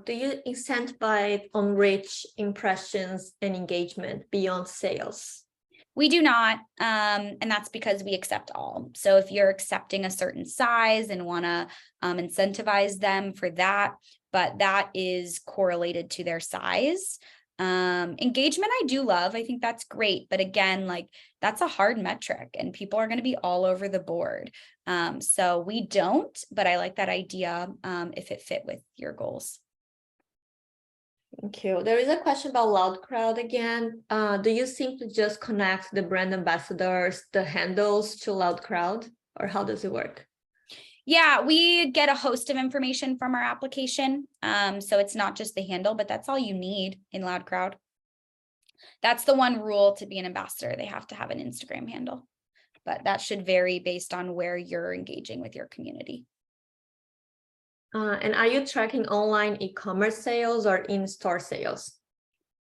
Do you incentivize on reach, impressions, and engagement beyond sales? We do not, and that's because we accept all. So if you're accepting a certain size and want to incentivize them for that, but that is correlated to their size. Engagement, I do love. I think that's great. But again, like that's a hard metric and people are going to be all over the board. So we don't, but I like that idea if it fit with your goals. Thank you. There is a question about LoudCrowd again. Do you simply just connect the brand ambassadors, the handles to LoudCrowd, or how does it work? Yeah, we get a host of information from our application. So it's not just the handle, but that's all you need in LoudCrowd. That's the one rule to be an ambassador. They have to have an Instagram handle, but that should vary based on where you're engaging with your community. And are you tracking online e-commerce sales or in-store sales?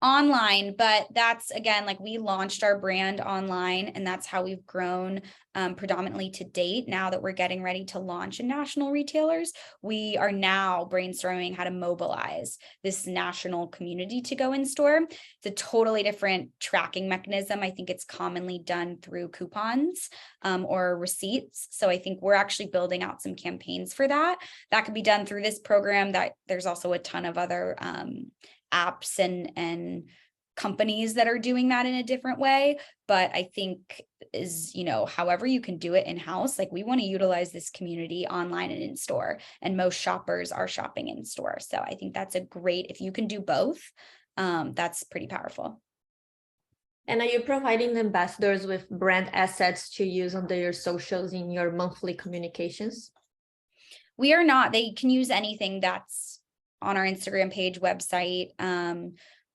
Online, but that's again, like we launched our brand online and that's how we've grown predominantly to date. Now that we're getting ready to launch in national retailers, we are now brainstorming how to mobilize this national community to go in store. It's a totally different tracking mechanism. I think it's commonly done through coupons or receipts. So I think we're actually building out some campaigns for that. That could be done through this program. That there's also a ton of other apps and companies that are doing that in a different way. But I think is, however you can do it in-house, like we want to utilize this community online and in store, and most shoppers are shopping in store. So I think that's a great, if you can do both, that's pretty powerful. And are you providing the ambassadors with brand assets to use on their socials in your monthly communications? We are not. They can use anything that's on our Instagram page, website.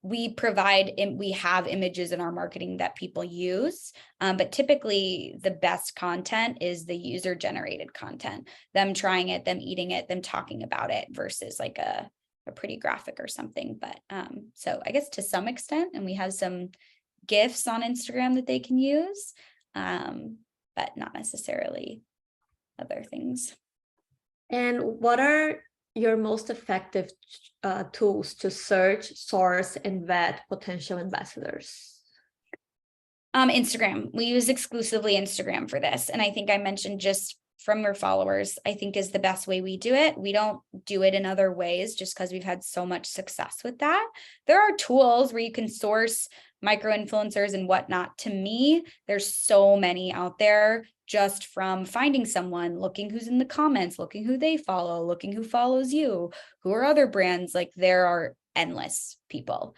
We have images in our marketing that people use, but typically the best content is the user generated content, them trying it, them eating it, them talking about it versus like a pretty graphic or something. But so I guess to some extent, and we have some GIFs on Instagram that they can use, but not necessarily other things. And what are your most effective tools to search, source, and vet potential ambassadors? Instagram. We use exclusively Instagram for this. And I think I mentioned just from your followers, I think, is the best way we do it. We don't do it in other ways just because we've had so much success with that. There are tools where you can source micro influencers and whatnot. To me, there's so many out there, just from finding someone, looking who's in the comments, looking who they follow, looking who follows you, who are other brands. Like, there are endless people.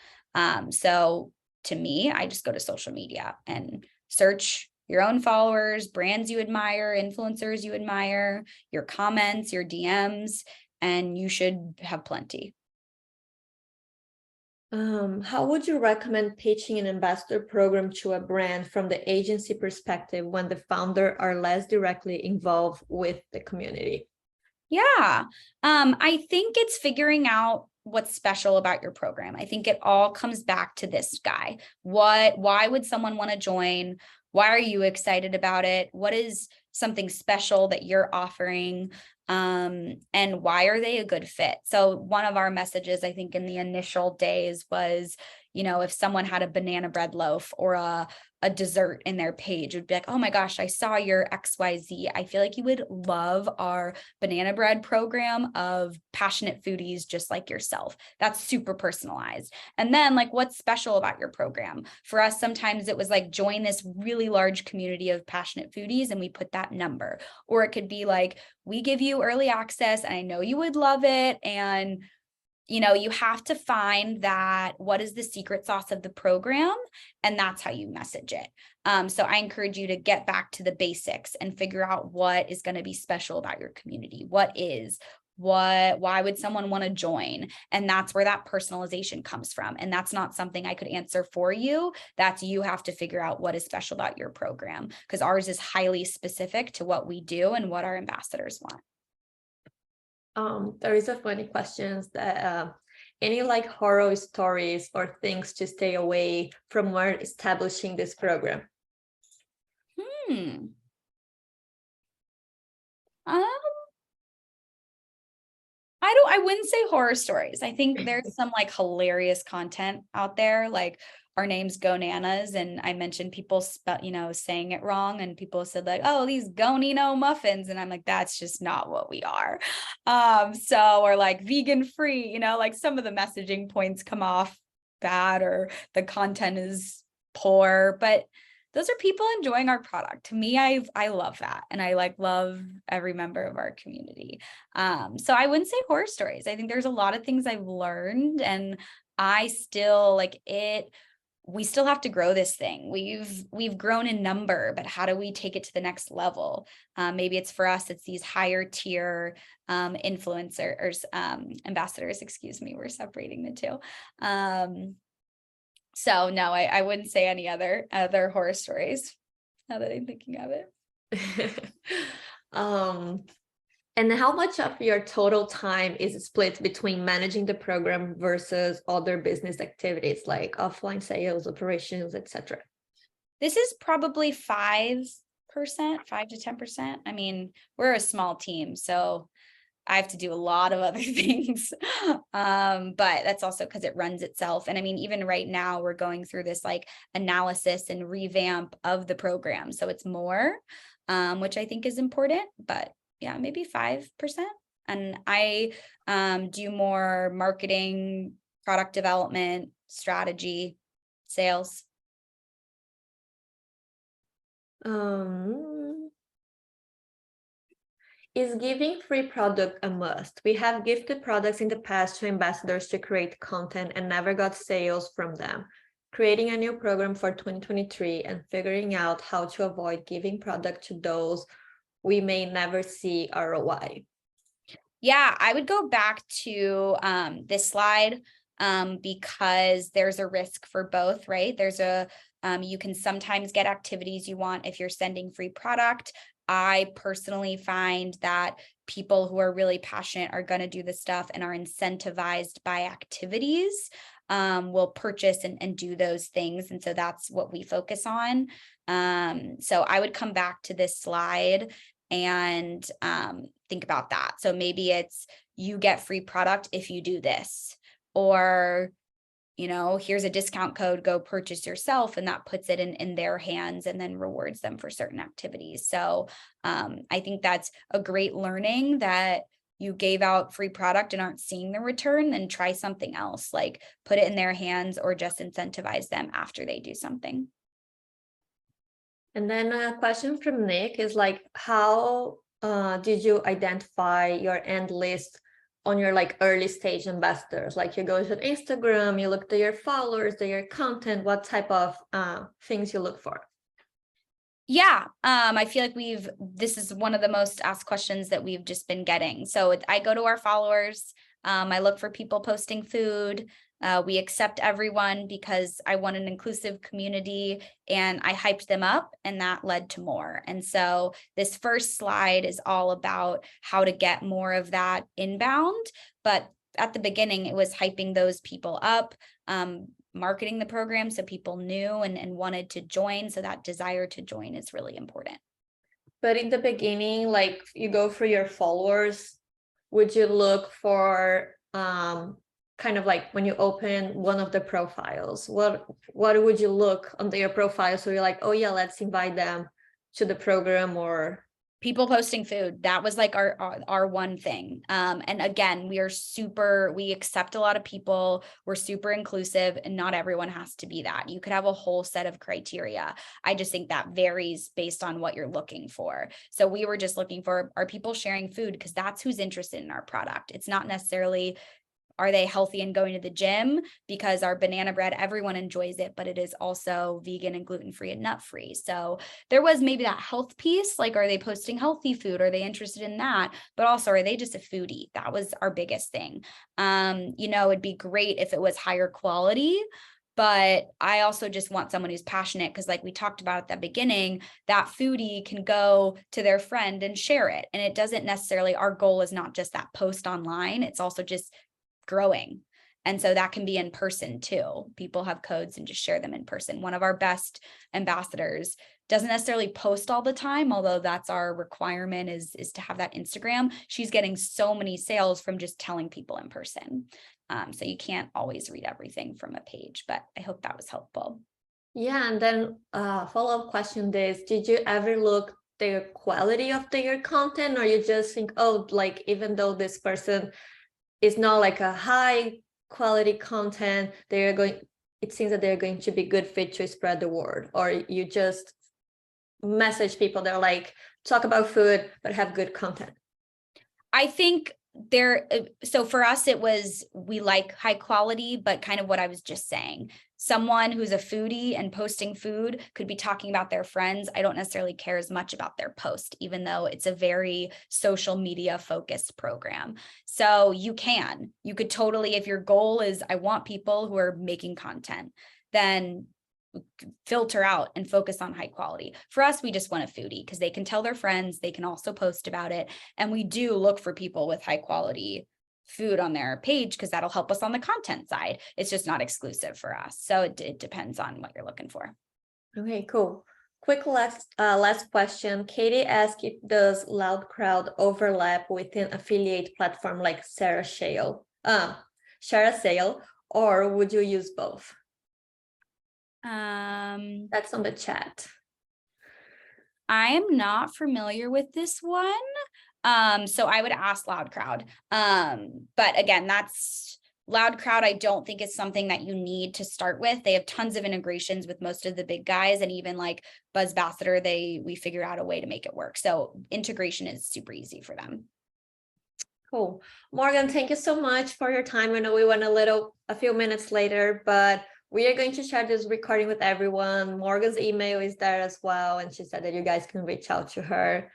So to me, I just go to social media and search your own followers, brands you admire, influencers you admire, your comments, your DMs, and you should have plenty. How would you recommend pitching an ambassador program to a brand from the agency perspective when the founder are less directly involved with the community? Yeah, I think it's figuring out what's special about your program. I think it all comes back to this guy. Why would someone want to join? Why are you excited about it? What is something special that you're offering? And why are they a good fit? So one of our messages, I think, in the initial days was, if someone had a banana bread loaf or a dessert in their page, it would be like, oh my gosh, I saw your XYZ. I feel like you would love our banana bread program of passionate foodies just like yourself. That's super personalized. And then, like, what's special about your program? For us, sometimes it was like, join this really large community of passionate foodies, and we put that number. Or it could be like, we give you early access and I know you would love it. And you have to find that, what is the secret sauce of the program? And that's how you message it. So I encourage you to get back to the basics and figure out what is going to be special about your community. Why would someone want to join? And that's where that personalization comes from. And that's not something I could answer for you. That's, you have to figure out what is special about your program, because ours is highly specific to what we do and what our ambassadors want. There is a funny questions that any like horror stories or things to stay away from when establishing this program? I wouldn't say horror stories. I think there's some like hilarious content out there. Like, our name's 𝐿_nanas, and I mentioned people saying it wrong, and people said like, oh, these 𝐿_NINO muffins, and I'm like, that's just not what we are. Or like vegan free, like some of the messaging points come off bad, or the content is poor, but those are people enjoying our product. To me, I love that. And I love every member of our community. So I wouldn't say horror stories. I think there's a lot of things I've learned, and I still we still have to grow this thing. We've grown in number, but how do we take it to the next level? Maybe it's, for us, it's these higher tier influencers, ambassadors, excuse me, we're separating the two. So no, I wouldn't say any other horror stories, now that I'm thinking of it. And how much of your total time is split between managing the program versus other business activities like offline sales, operations, etc.? This is probably 5%, 5 to 10%. I mean, we're a small team, so I have to do a lot of other things. But that's also because it runs itself. And I mean, even right now, we're going through this like analysis and revamp of the program. So it's more, which I think is important, but yeah, maybe 5%. And I do more marketing, product development, strategy, sales. Is giving free product a must? We have gifted products in the past to ambassadors to create content and never got sales from them. Creating a new program for 2023 and figuring out how to avoid giving product to those we may never see ROI. Yeah, I would go back to this slide because there's a risk for both, right? You can sometimes get activities you want if you're sending free product. I personally find that people who are really passionate are going to do this stuff and are incentivized by activities, will purchase and do those things. And so that's what we focus on. So I would come back to this slide and think about that. So maybe it's, you get free product if you do this, or here's a discount code, go purchase yourself. And that puts it in their hands and then rewards them for certain activities. So I think that's a great learning, that you gave out free product and aren't seeing the return, then try something else, like put it in their hands or just incentivize them after they do something. And then a question from Nick is like, how did you identify your end list on your like early stage ambassadors? Like you go to Instagram, you look at your followers, their content, what type of things you look for? Yeah, I feel like this is one of the most asked questions that we've just been getting. So I go to our followers, I look for people posting food. We accept everyone because I want an inclusive community, and I hyped them up, and that led to more. And so this first slide is all about how to get more of that inbound. But at the beginning, it was hyping those people up, marketing the program so people knew and wanted to join. So that desire to join is really important. But in the beginning, like you go through your followers, would you look for kind of like when you open one of the profiles, what would you look on their profile? So you're like, oh yeah, let's invite them to the program, or people posting food. That was like our one thing. And again, we accept a lot of people. We're super inclusive, and not everyone has to be that. You could have a whole set of criteria. I just think that varies based on what you're looking for. So we were just looking for, are people sharing food? Because that's who's interested in our product. It's not necessarily, are they healthy and going to the gym? Because our banana bread, everyone enjoys it, but it is also vegan and gluten-free and nut-free. So there was maybe that health piece, like, are they posting healthy food? Are they interested in that? But also, are they just a foodie? That was our biggest thing. It'd be great if it was higher quality, but I also just want someone who's passionate, because like we talked about at the beginning, that foodie can go to their friend and share it. And it doesn't necessarily, our goal is not just that post online, it's also just growing. And so that can be in person too. People have codes and just share them in person. One of our best ambassadors doesn't necessarily post all the time, although that's our requirement is to have that Instagram. She's getting so many sales from just telling people in person. So you can't always read everything from a page, but I hope that was helpful. Yeah, and then follow-up question is, did you ever look the quality of their content, or you just think, oh, like even though this person is not like a high quality content, it seems that they're going to be good fit to spread the word? Or you just message people that are like, talk about food but have good content? I think so for us, it was, we like high quality, but kind of what I was just saying, someone who's a foodie and posting food could be talking about their friends. I don't necessarily care as much about their post, even though it's a very social media focused program. So you could totally, if your goal is, I want people who are making content, then filter out and focus on high quality. For us, we just want a foodie because they can tell their friends, they can also post about it. And we do look for people with high quality food on their page because that'll help us on the content side. It's just not exclusive for us. So it depends on what you're looking for. Okay, cool. Quick last question. Katie asked, if does Loud Crowd overlap with an affiliate platform like 𝐬𝗁𝐴, or would you use both? That's on the chat. I am not familiar with this one. So I would ask Loud Crowd. But again, that's Loud Crowd. I don't think it's something that you need to start with. They have tons of integrations with most of the big guys, and even like Buzzbassador, we figure out a way to make it work. So integration is super easy for them. Cool. Morgan, thank you so much for your time. I know we went a few minutes later, but we are going to share this recording with everyone. Morgan's email is there as well, and she said that you guys can reach out to her.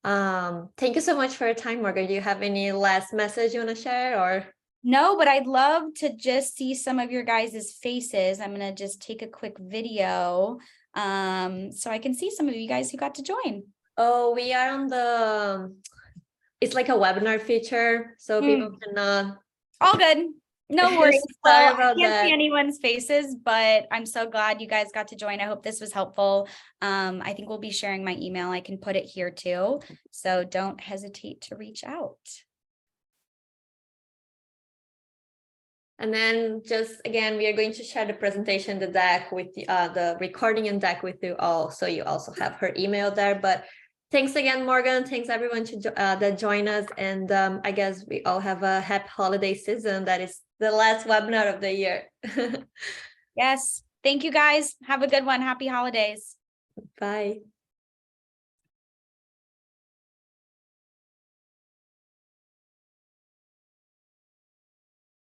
Thank you so much for your time, Morgan. Do you have any last message you want to share, or? No, but I'd love to just see some of your guys' faces. I'm going to just take a quick video so I can see some of you guys who got to join. Oh, we are on it's like a webinar feature, so people cannot. All good. No worries. Sorry Well, about I can't that. see anyone's faces, but I'm so glad you guys got to join. I hope this was helpful. I think we'll be sharing my email. I can put it here too. So don't hesitate to reach out. And then just again, we are going to share the presentation, the deck with the recording and deck with you all. So you also have her email there. But thanks again, Morgan. Thanks everyone that joined us. And I guess we all have a happy holiday season. That is the last webinar of the year. Yes. Thank you guys. Have a good one. Happy holidays. Bye.